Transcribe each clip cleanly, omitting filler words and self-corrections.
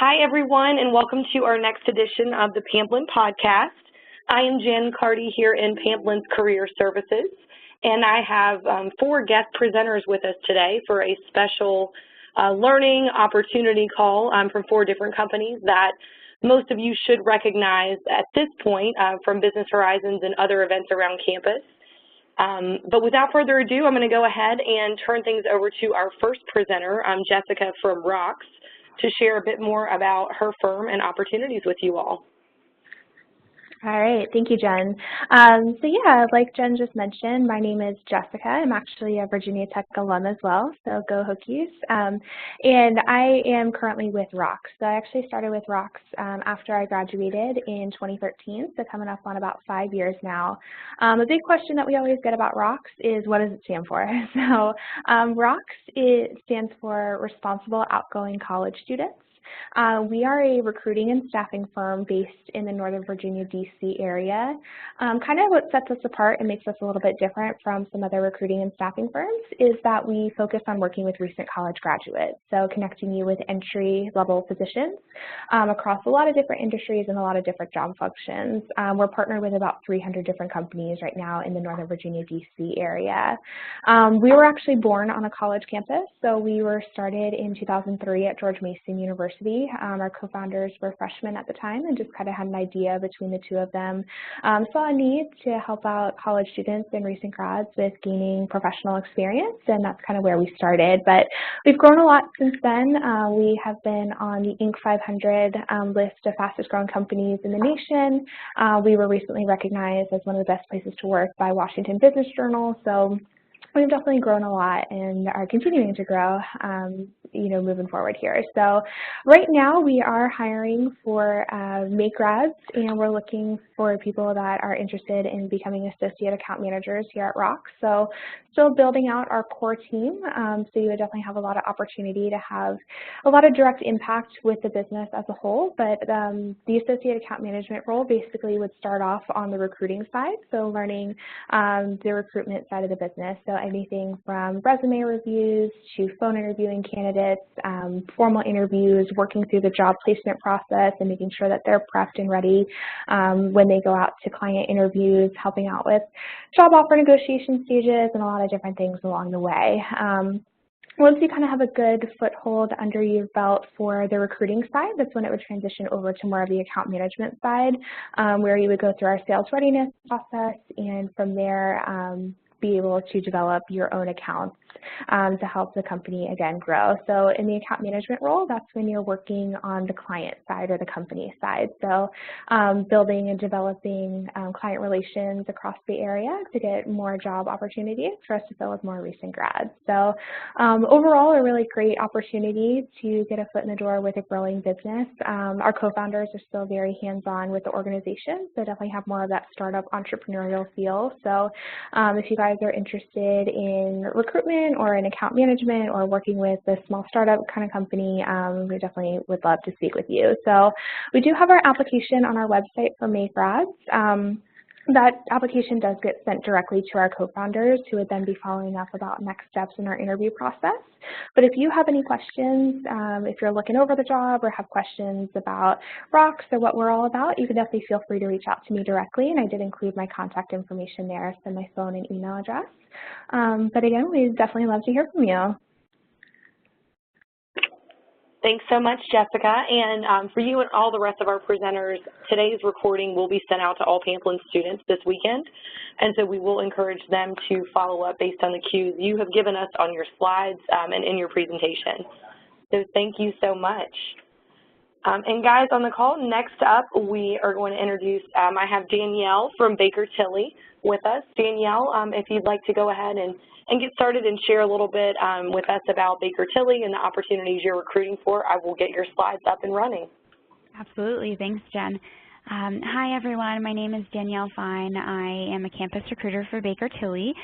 Hi, everyone, and welcome to our next edition of the Pamplin podcast. I am Jen Carty here in Pamplin's Career Services, and I have 4 guest presenters with us today for a special learning opportunity call from 4 different companies that most of you should recognize at this point from Business Horizons and other events around campus. But without further ado, I'm going to go ahead and turn things over to our first presenter, Jessica from ROX, to share a bit more about her firm and opportunities with you all. All right, thank you, Jen. Like Jen just mentioned, my name is Jessica. I'm actually a Virginia Tech alum as well, so go Hokies. And I am currently with ROX. So I actually started with ROX after I graduated in 2013, so coming up on about 5 years now. A big question that we always get about ROX is, what does it stand for? So ROX, it stands for Responsible Outgoing College Students. We are a recruiting and staffing firm based in the Northern Virginia, D.C. area. Kind of what sets us apart and makes us a little bit different from some other recruiting and staffing firms is that we focus on working with recent college graduates, so connecting you with entry-level positions across a lot of different industries and a lot of different job functions. We're partnered with about 300 different companies right now in the Northern Virginia, D.C. area. We were actually born on a college campus, so we were started in 2003 at George Mason University. Our co-founders were freshmen at the time and just kind of had an idea between the two of them. Saw a need to help out college students and recent grads with gaining professional experience, and that's kind of where we started. But we've grown a lot since then. We have been on the Inc. 500 list of fastest growing companies in the nation. We were recently recognized as one of the best places to work by Washington Business Journal. So we've definitely grown a lot and are continuing to grow, moving forward here. So right now we are hiring for May grads, and we're looking for people that are interested in becoming associate account managers here at ROX. So still building out our core team, so you would definitely have a lot of opportunity to have a lot of direct impact with the business as a whole. But the associate account management role basically would start off on the recruiting side, so learning the recruitment side of the business. So anything from resume reviews to phone interviewing candidates, formal interviews, working through the job placement process and making sure that they're prepped and ready when they go out to client interviews, helping out with job offer negotiation stages and a lot of different things along the way. Once you kind of have a good foothold under your belt for the recruiting side, that's when it would transition over to more of the account management side, where you would go through our sales readiness process, and from there be able to develop your own accounts to help the company, again, grow. So in the account management role, that's when you're working on the client side or the company side. So building and developing client relations across the area to get more job opportunities for us to fill with more recent grads. So overall, a really great opportunity to get a foot in the door with a growing business. Our co-founders are still very hands-on with the organization, so definitely have more of that startup entrepreneurial feel. So if you guys are interested in recruitment or in account management or working with a small startup kind of company, we definitely would love to speak with you. So we do have our application on our website for May grads. That application does get sent directly to our co-founders, who would then be following up about next steps in our interview process. But if you have any questions, if you're looking over the job or have questions about ROX or what we're all about, you can definitely feel free to reach out to me directly. And I did include my contact information there, so my phone and email address. But again, we'd definitely love to hear from you. Thanks so much, Jessica. And for you and all the rest of our presenters, today's recording will be sent out to all Pamplin students this weekend. And so we will encourage them to follow up based on the cues you have given us on your slides and in your presentation. So thank you so much. And guys on the call, next up we are going to introduce, I have Danielle from Baker Tilly with us. Danielle, if you'd like to go ahead and get started and share a little bit with us about Baker Tilly and the opportunities you're recruiting for, I will get your slides up and running. Absolutely. Thanks, Jen. Hi, everyone. My name is Danielle Fine. I am a campus recruiter for Baker Tilly.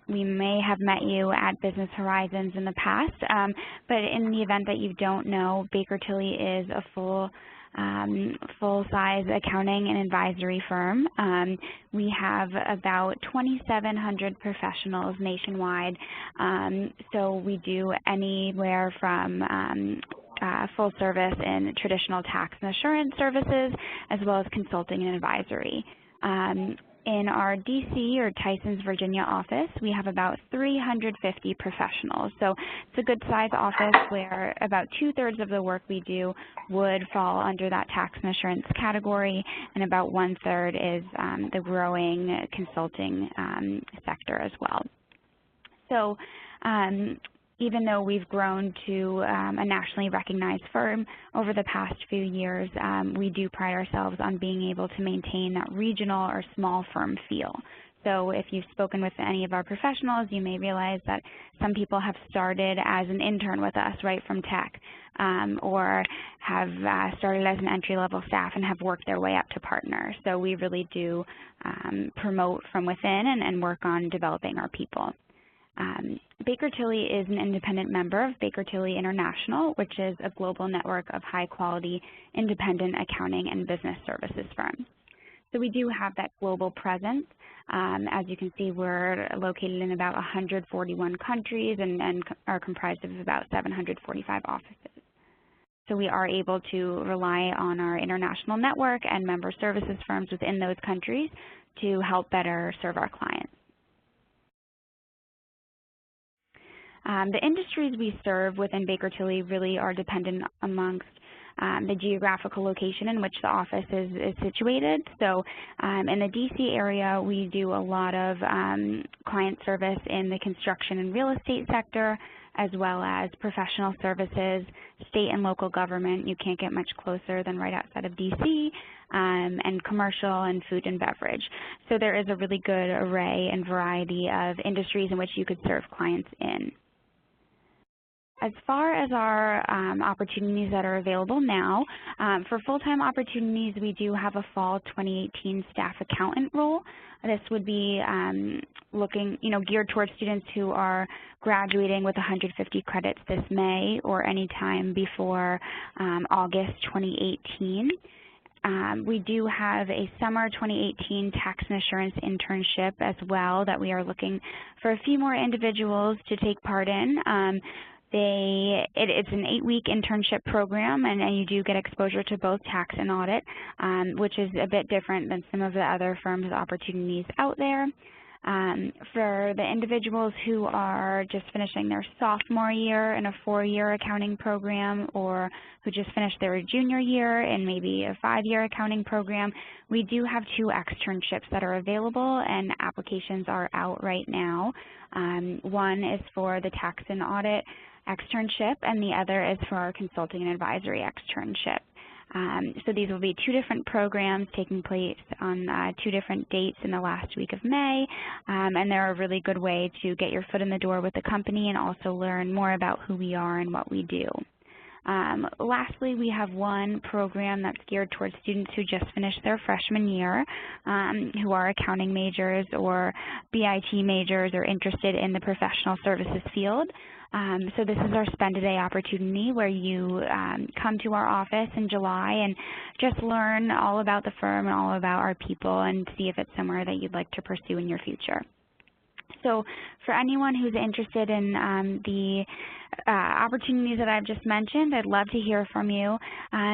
We may have met you at Business Horizons in the past, but in the event that you don't know, Baker Tilly is a full-size accounting and advisory firm. We have about 2,700 professionals nationwide, so we do anywhere from full service in traditional tax and assurance services, as well as consulting and advisory. In our DC or Tysons, Virginia office, we have about 350 professionals. So it's a good size office where about 2/3 of the work we do would fall under that tax and assurance category, and about 1/3 is the growing consulting sector as well. So even though we've grown to a nationally recognized firm over the past few years, we do pride ourselves on being able to maintain that regional or small firm feel. So if you've spoken with any of our professionals, you may realize that some people have started as an intern with us right from tech, or have started as an entry-level staff and have worked their way up to partner. So we really do promote from within and work on developing our people. Baker Tilly is an independent member of Baker Tilly International, which is a global network of high-quality independent accounting and business services firms. So we do have that global presence. As you can see, we're located in about 141 countries and are comprised of about 745 offices. So we are able to rely on our international network and member services firms within those countries to help better serve our clients. The industries we serve within Baker Tilly really are dependent amongst the geographical location in which the office is situated. So in the DC area, we do a lot of client service in the construction and real estate sector, as well as professional services, state and local government. You can't get much closer than right outside of DC, and commercial and food and beverage. So there is a really good array and variety of industries in which you could serve clients in. As far as our opportunities that are available now, for full-time opportunities, we do have a fall 2018 staff accountant role. This would be geared towards students who are graduating with 150 credits this May or any time before August 2018. We do have a summer 2018 tax and assurance internship as well that we are looking for a few more individuals to take part in. It's an 8-week internship program, and you do get exposure to both tax and audit, which is a bit different than some of the other firms' opportunities out there. For the individuals who are just finishing their sophomore year in a 4-year accounting program, or who just finished their junior year in maybe a 5-year accounting program, we do have 2 externships that are available, and applications are out right now. One is for the tax and audit externship, and the other is for our consulting and advisory externship. So these will be 2 different programs taking place on 2 different dates in the last week of May, and they're a really good way to get your foot in the door with the company and also learn more about who we are and what we do. Lastly, we have one program that's geared towards students who just finished their freshman year, who are accounting majors or BIT majors or interested in the professional services field. So this is our spend-a-day opportunity where you come to our office in July and just learn all about the firm and all about our people and see if it's somewhere that you'd like to pursue in your future. So for anyone who's interested in the opportunities that I've just mentioned, I'd love to hear from you.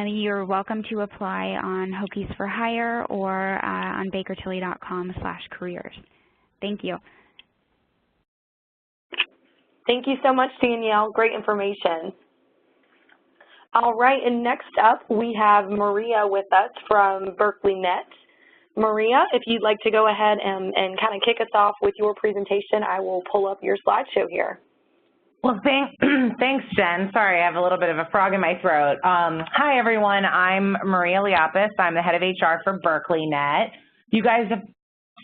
You're welcome to apply on Hokies for Hire or on bakertilly.com/careers. Thank you. Thank you so much, Danielle. Great information. All right, and next up we have Maria with us from Berkeley Net. Maria, if you'd like to go ahead and kind of kick us off with your presentation, I will pull up your slideshow here. Well, thanks, Jen. Sorry, I have a little bit of a frog in my throat. Hi, everyone. I'm Maria Liapis. I'm the head of HR for Berkeley Net. You guys have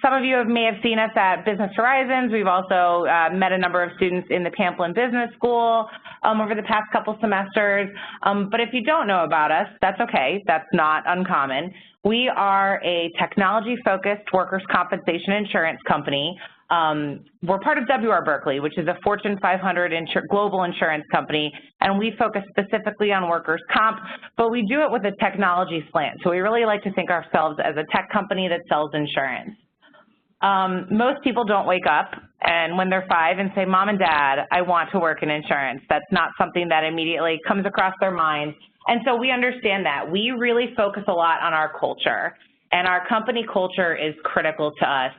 Some of you may have seen us at Business Horizons. We've also met a number of students in the Pamplin Business School over the past couple semesters. But if you don't know about us, that's okay. That's not uncommon. We are a technology-focused workers' compensation insurance company. We're part of WR Berkeley, which is a Fortune 500 global insurance company, and we focus specifically on workers' comp, but we do it with a technology slant. So we really like to think ourselves as a tech company that sells insurance. Most people don't wake up and when they're 5 and say, Mom and Dad, I want to work in insurance. That's not something that immediately comes across their mind. And so we understand that. We really focus a lot on our culture, and our company culture is critical to us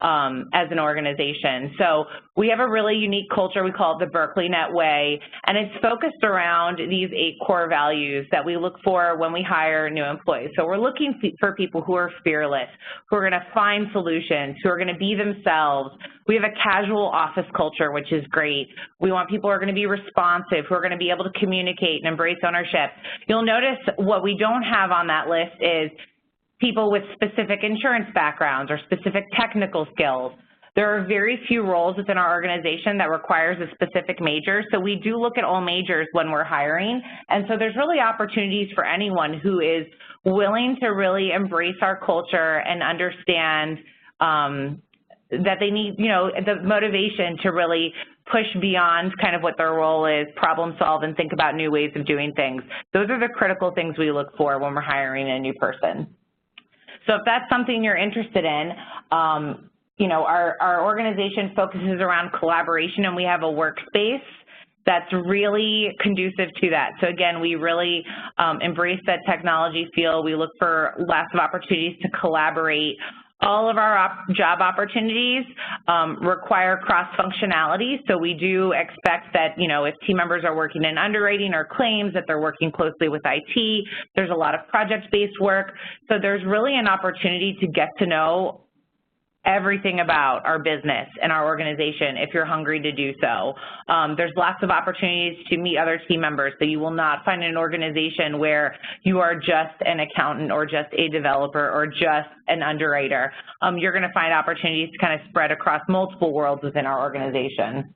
as an organization. So we have a really unique culture. We call it the Berkeley Net Way, and it's focused around these 8 core values that we look for when we hire new employees. So we're looking for people who are fearless, who are going to find solutions, who are going to be themselves. We have a casual office culture, which is great. We want people who are going to be responsive, who are going to be able to communicate and embrace ownership. You'll notice what we don't have on that list is people with specific insurance backgrounds or specific technical skills. There are very few roles within our organization that requires a specific major, so we do look at all majors when we're hiring. And so there's really opportunities for anyone who is willing to really embrace our culture and understand that they need, the motivation to really push beyond kind of what their role is, problem solve, and think about new ways of doing things. Those are the critical things we look for when we're hiring a new person. So if that's something you're interested in, our organization focuses around collaboration, and we have a workspace that's really conducive to that. So again, we really embrace that technology field. We look for lots of opportunities to collaborate. All of our job opportunities require cross-functionality, so we do expect that, if team members are working in underwriting or claims, that they're working closely with IT. There's a lot of project-based work, so there's really an opportunity to get to know everything about our business and our organization if you're hungry to do so. There's lots of opportunities to meet other team members, so you will not find an organization where you are just an accountant or just a developer or just an underwriter. You're going to find opportunities to kind of spread across multiple worlds within our organization.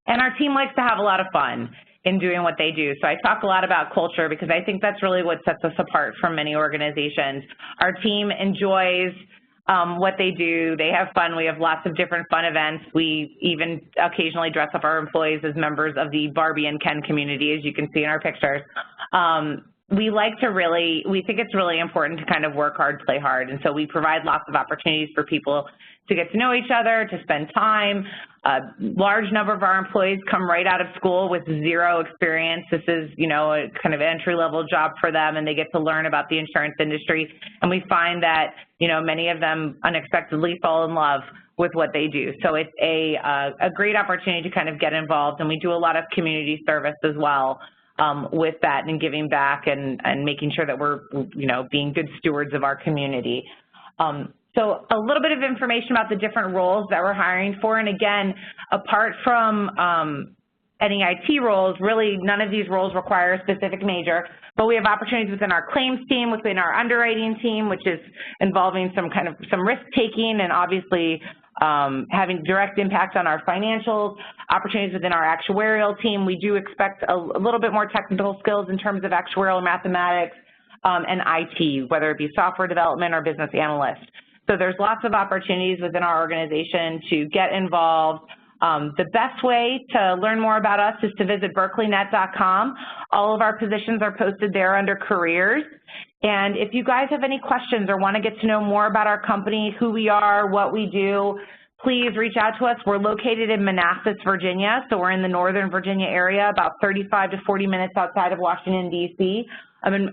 And our team likes to have a lot of fun in doing what they do. So I talk a lot about culture because I think that's really what sets us apart from many organizations. Our team enjoys what they do. They have fun. We have lots of different fun events. We even occasionally dress up our employees as members of the Barbie and Ken community, as you can see in our pictures. We think it's really important to kind of work hard, play hard, and so we provide lots of opportunities for people to get to know each other, to spend time. A large number of our employees come right out of school with 0 experience. This is, a kind of entry-level job for them, and they get to learn about the insurance industry. And we find that, many of them unexpectedly fall in love with what they do. So it's a great opportunity to kind of get involved, and we do a lot of community service as well with that and giving back and making sure that we're, being good stewards of our community. So a little bit of information about the different roles that we're hiring for. And again, apart from any IT roles, really none of these roles require a specific major, but we have opportunities within our claims team, within our underwriting team, which is involving some risk-taking and obviously having direct impact on our financials, opportunities within our actuarial team. We do expect a little bit more technical skills in terms of actuarial mathematics and IT, whether it be software development or business analyst. So there's lots of opportunities within our organization to get involved. The best way to learn more about us is to visit berkeleynet.com. All of our positions are posted there under careers. And if you guys have any questions or want to get to know more about our company, who we are, what we do, please reach out to us. We're located in Manassas, Virginia, so we're in the Northern Virginia area, about 35 to 40 minutes outside of Washington, D.C.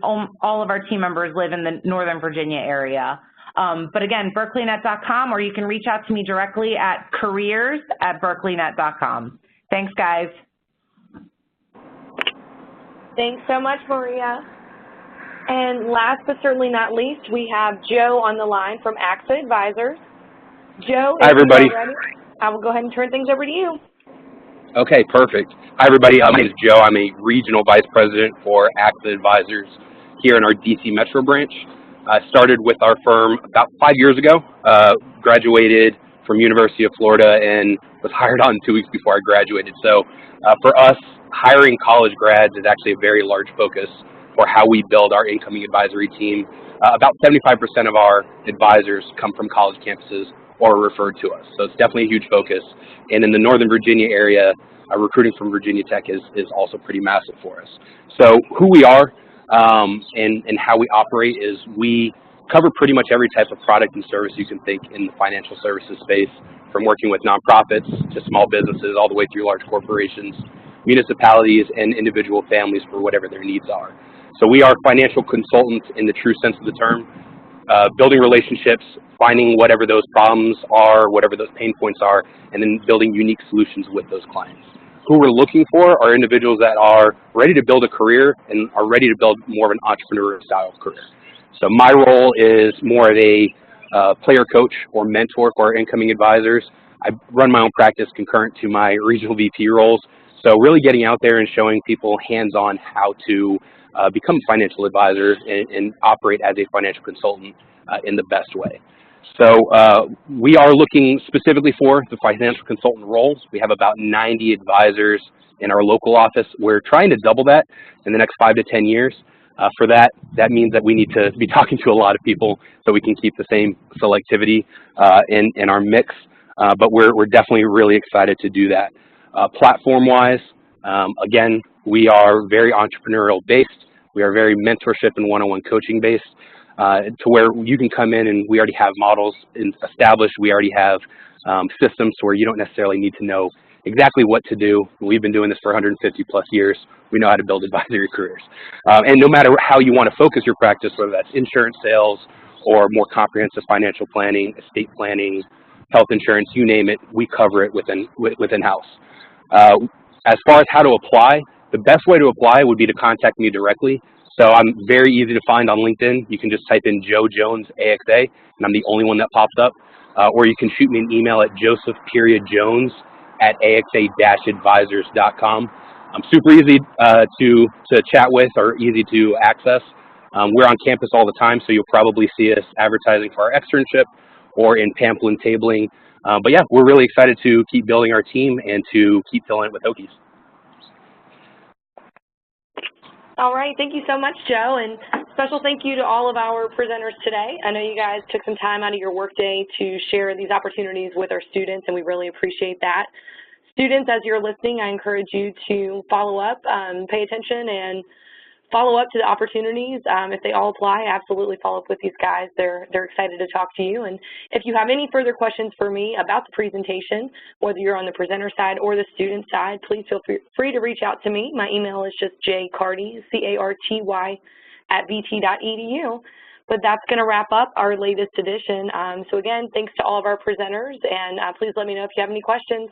All of our team members live in the Northern Virginia area. But again, berkeleynet.com, or you can reach out to me directly at careers@berkeleynet.com. Thanks, guys. Thanks so much, Maria. And last but certainly not least, we have Joe on the line from AXA Advisors. Joe, hi, everybody. Ready, I will go ahead and turn things over to you. Okay, perfect. Hi, everybody. My name is Joe. I'm a Regional Vice President for AXA Advisors here in our DC Metro branch. I started with our firm about 5 years ago, graduated from University of Florida, and was hired on 2 weeks before I graduated. So for us, hiring college grads is actually a very large focus for how we build our incoming advisory team. About 75% of our advisors come from college campuses or referred to us. So it's definitely a huge focus. And in the Northern Virginia area, recruiting from Virginia Tech is also pretty massive for us. So who we are, and how we operate is we cover pretty much every type of product and service you can think in the financial services space, from working with nonprofits to small businesses all the way through large corporations, municipalities, and individual families for whatever their needs are. So we are financial consultants in the true sense of the term, building relationships, finding whatever those problems are, whatever those pain points are, and then building unique solutions with those clients. Who we're looking for are individuals that are ready to build a career and are ready to build more of an entrepreneurial style career. So my role is more of a player coach or mentor for our incoming advisors. I run my own practice concurrent to my regional VP roles. So really getting out there and showing people hands-on how to become a financial advisor and operate as a financial consultant in the best way. So we are looking specifically for the financial consultant roles. We have about 90 advisors in our local office. We're trying to double that in the next 5 to 10 years. For that means that we need to be talking to a lot of people so we can keep the same selectivity in our mix. But we're definitely really excited to do that. Platform-wise, again, we are very entrepreneurial based. We are very mentorship and one-on-one coaching based, to where you can come in and we already have models established. We already have systems where you don't necessarily need to know exactly what to do. We've been doing this for 150 plus years. We know how to build advisory careers. And no matter how you want to focus your practice, whether that's insurance sales or more comprehensive financial planning, estate planning, health insurance, you name it, we cover it within house. As far as how to apply, the best way to apply would be to contact me directly. So I'm very easy to find on LinkedIn. You can just type in Joe Jones AXA, and I'm the only one that pops up. Or you can shoot me an email at joseph.jones@axa-advisors.com. I'm super easy to chat with or easy to access. We're on campus all the time, so you'll probably see us advertising for our externship or in Pamplin tabling. But yeah, we're really excited to keep building our team and to keep filling it with Hokies. All right, thank you so much, Joe, and special thank you to all of our presenters today. I know you guys took some time out of your workday to share these opportunities with our students, and we really appreciate that. Students, as you're listening, I encourage you to follow up, pay attention, and follow up to the opportunities. If they all apply, absolutely follow up with these guys. They're excited to talk to you. And if you have any further questions for me about the presentation, whether you're on the presenter side or the student side, please feel free to reach out to me. My email is just jcarty, C-A-R-T-Y, @vt.edu. But that's going to wrap up our latest edition. So again, thanks to all of our presenters, and please let me know if you have any questions.